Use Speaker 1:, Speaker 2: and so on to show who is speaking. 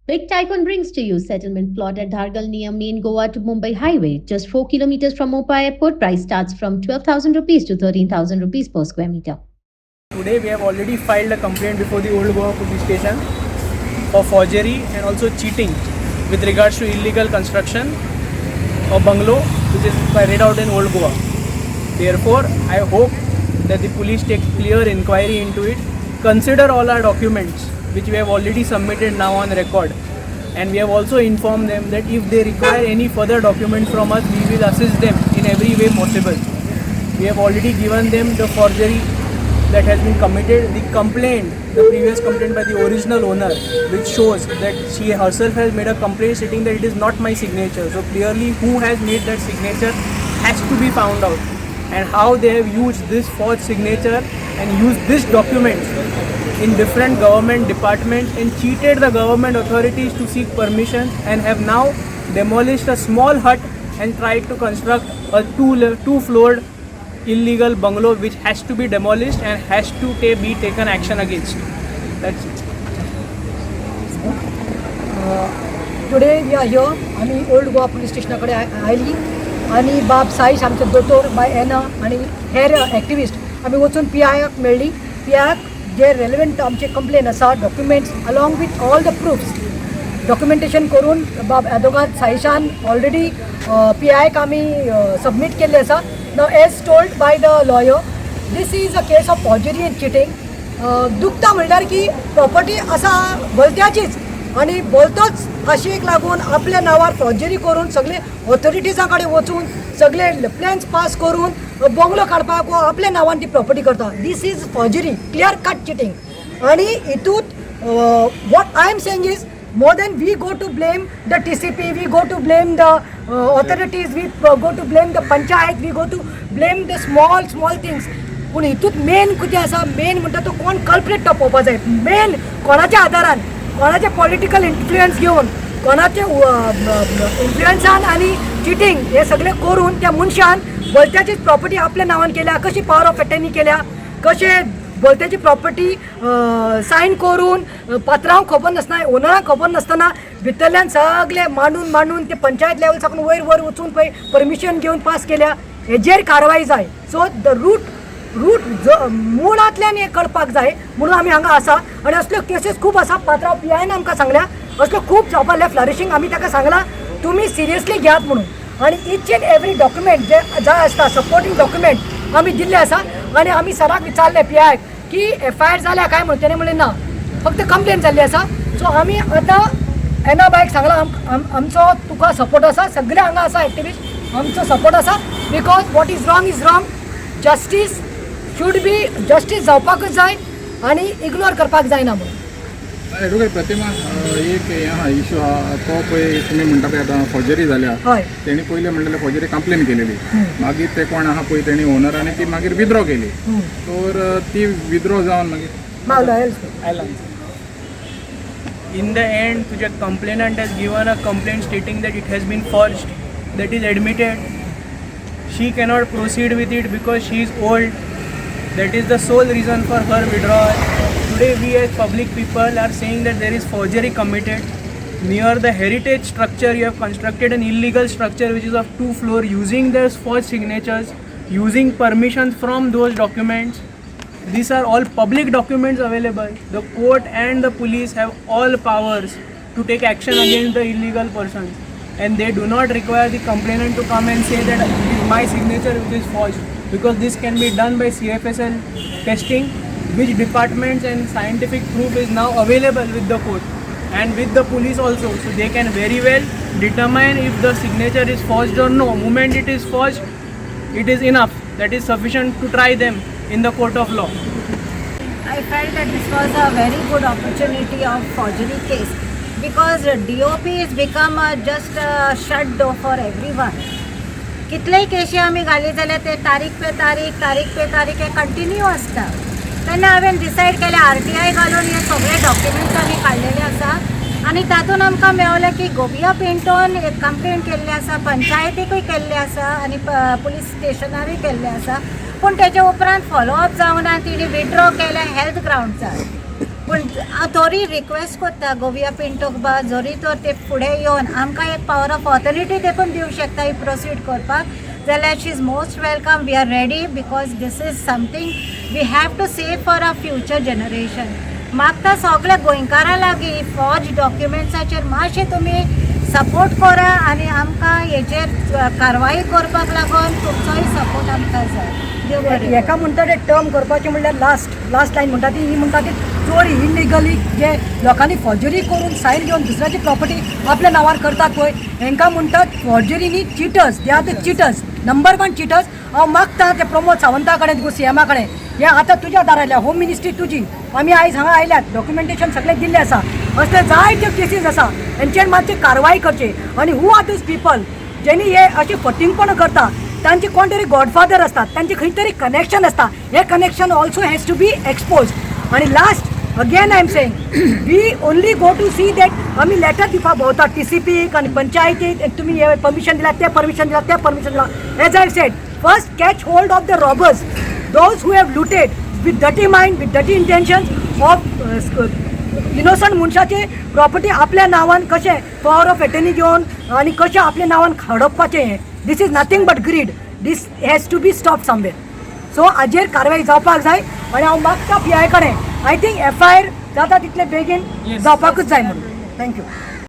Speaker 1: Big Tycoon brings to you settlement plot at Dhargal near main Goa to Mumbai highway, just 4 kilometers from Mopa airport. Price starts from 12,000 rupees to 13,000 rupees per square meter.
Speaker 2: Today we have already filed a complaint before the Old Goa Police Station for forgery and also cheating with regards to illegal construction of bungalow which is carried out in Old Goa. Therefore, I hope that the police take clear inquiry into it, consider all our documents which we have already submitted now on record, and we have also informed them that if they require any further documents from us, we will assist them in every way possible. We have already given them the forgery that has been committed, the complaint, the previous complaint by the original owner, which shows that she herself has made a complaint stating that it is not my signature. So clearly who has made that signature has to be found out, and how they have used this forged signature and used this document in different government departments and cheated the government authorities to seek permission, and have now demolished a small hut and tried to construct a two-floored illegal bungalow which has to be demolished and has to be taken action against. That's it.
Speaker 3: Today we are here आणि old Goa police स्टेशनाकडे oily आणि बाब साईश आमचे दोतोर bye एना आणि हेर activist आम्ही वचून PIक मेळ्ळी. PIक जे रेलिवेंट आमचे कंप्लेन आसा documents along with all the proofs documentation करून बाब एदोगाद साईशान ऑलरेडी PIक आमी सबमीट केल्ले आसा. Now, as told by the lawyer, this is a case of forgery and cheating. दुखता म्हणल्यार की प्रॉपर्टी आसा भलत्याचीच आणि बोलतोच आशेक लागून आपल्या नावार फॉर्जरी करून सगळे ऑथॉरिटीजां कडेन वचून सगळे प्लॅन्स पास करून बंगलो काडपाक वा आपल्या नांवान ती प्रॉपर्टी करता. This is forgery, clear cut cheating. आणि हितूंत what I am saying is more than we go to blame the TCP, we go to blame the authorities, we go to blame the panchayat, we go to blame the small things. पूण हितूंत main कितें आसा, main म्हणटा तो कोण culprit तो पळोवपा जाय. Main कोणाच्या आदारान, कोणाचे पॉलिटिकल इन्फ्लुयन्स घेवन, कोणाचे इन्फ्लुयन्सान आनी चिटींग हे सगळें करून त्या मनशान भलत्याचीच प्रॉपर्टी आपल्या नांवान केल्या, कशी पॉवर ऑफ अटर्नी केल्या, कशे भलत्याची प्रॉपर्टी सायन करून पात्रांक खबर नासतना, ओनरांक खबर नासतना भितरल्यान सगळे मांडून ते पंचायत लेवल साकून वयर वचून पळय परमिशन घेवन पास केल्या. हेजेर कारवाय जाय. सो द रूट मुळांतल्यान हे कळपाक जाय म्हणून आमी हांगा आसा. आनी असल्यो केसीस खूब आसा. पात्रांव PIन आमकां सांगल्या असल्यो खूब जावपा लागल्या फ्लरिशींग. आमी ताका सांगलां तुमी सिरियसली घेयात म्हणून. आणि इच एंड एवरी डॉक्युमेंट जे जाय आसता सपोर्टींग डॉक्युमेंट आमी दिल्ले आसा. आणि आमी सराक विचारले PIक की FIR जाल्या काय म्हणून. तेणे म्हणलें ना, फक्त कंप्लेन जाल्ली आसा. सो आमी आतां एना बायक सांगलां आमचो तुका सपोर्ट आसा. सगळे हांगा आसा एक्टिविस्ट, आमचो सपोर्ट आसा. Because what is wrong. Justice should be justice जावपाकच जाय आनी इग्नोर करपाक जायना म्हणून.
Speaker 4: एडवोकेट प्रतिमा, एक इशू हा तो पळय तुमी म्हणटा पळय आतां फॉर्जरी जाल्या.
Speaker 3: हय,
Speaker 4: तेणी पयलें म्हणलेलें फॉर्जरी कंप्लेन केलेली. मागीर ते कोण आहा पळय तेणी ओनरांनी ती मागीर विथड्रॉ केली. तर ती विथड्रॉ जावन मागीर
Speaker 3: मावला
Speaker 2: I'll answer. In the end, तुझ्या complainant has given a complaint stating that it has been forged. That is admitted. She cannot proceed with it because she is old. That is the sole reason for her withdrawal. Today we as public people are saying that there is forgery committed. Near the heritage structure you have constructed an illegal structure which is of 2 floors using their forged signatures, using permissions from those documents. These are all public documents available. The court and the police have all powers to take action against the illegal persons, and they do not require the complainant to come and say that it is my signature which is forged, because this can be done by CFSL testing, which departments and scientific proof is now available with the court and with the police also. So they can very well determine if the signature is forged or no. Moment it is forged, it is enough. That is sufficient to try them in the court of law.
Speaker 5: I felt that this was a very good opportunity of forgery case, because DOP has become just a shut door for everyone. कितलेय केशी आमी घाली जाल्यार ते तारीख पे तारीख हे continue आसता. तेन्ना हांवें डिसायड केलें RTI घालून हे सगळे डॉक्युमेंट्स आमी काडलेले आसा. आनी तातूंत आमकां मेवलें की गोबिया पिंटोन एक कंप्लेंट केल्ली आसा, पंचायतीकूय केल्ली आसा आनी पुलीस स्टेशनारूय केल्ली आसा. पूण तेजे उपरांत फॉलोअप जावना. तिणी विथड्रॉ केलें हेल्थ ग्रावंड्सार. पूण थोडी रिक्वेस्ट करता गोविया पिंटोक बा जरी तर ते फुडें येवन आमकां एक पावर ऑफ ऑथॉरिटी देखून दिवंक शकता ही प्रोसीड करपाक जाल्यार she is most welcome. We are ready because this is something we have to save for our future generation. मागता सगळ्या गोंयकारां लागीं फॉर्ज डॉक्युमेंट्साचेर मातशें तुमी सपोर्ट करा आनी आमकां हेचेर कारवाई करपाक लागून तुमचोय सपोर्ट आमकां जाय. देव बरें करूं.
Speaker 3: एका म्हणटा ते टर्म करपाचें म्हणल्यार लास्ट लायन म्हणटा ती ही म्हणटा ती चोरी इलिगली जे लोकांनी फॉर्जरी करून सायन घेवन दुसऱ्याची प्रॉपर्टी आपल्या नांवार करतात पळय हांकां म्हणटात फॉर्जरी न्ही cheaters. They are the cheaters, number 1 cheaters. हांव मागता ते प्रमोद सावंता कडेन तुका CM कडेन हे आतां तुज्या दारायल्या होम मिनिस्ट्री तुजी आमी आयज हांगा आयल्यात डॉक्युमेंटेशन सगळें दिल्लें आसा. असले जायत्यो केसीस आसा हेंचेर मातशी कारवाय करची. आनी हू आर दीस पीपल जेणी हे अशी फटिंगपण करता तांचे कोण तरी गॉडफादर असतात तांचे खंय तरी कनेक्शन असता. हे connection also has to be expose. आणि last again I am saying we only go to see that आमी लेटर दिवपाक भोंवता TCP आनी पंचायतीक तुमी हे परमिशन दिला ते परमिशन दिला ते परमिशन दिला. Age I said first catch hold of the robbers those who have looted with डटी mind with डटी intention of innocent मनशाची प्रॉपर्टी आपल्या नांवान कशें पॉवर ऑफ एटर्नी घेवन आनी कशें आपल्या नांवान हडपपाचें. This is nothing but greed. This has to be stop somewhere. So हाजेर कारवाई जावपाक जाय. आनी हांव मागता PI कडेन आय थिंक FIR जाता तितले बेगीन जावपाकूच जाय म्हणून. थँक्यू.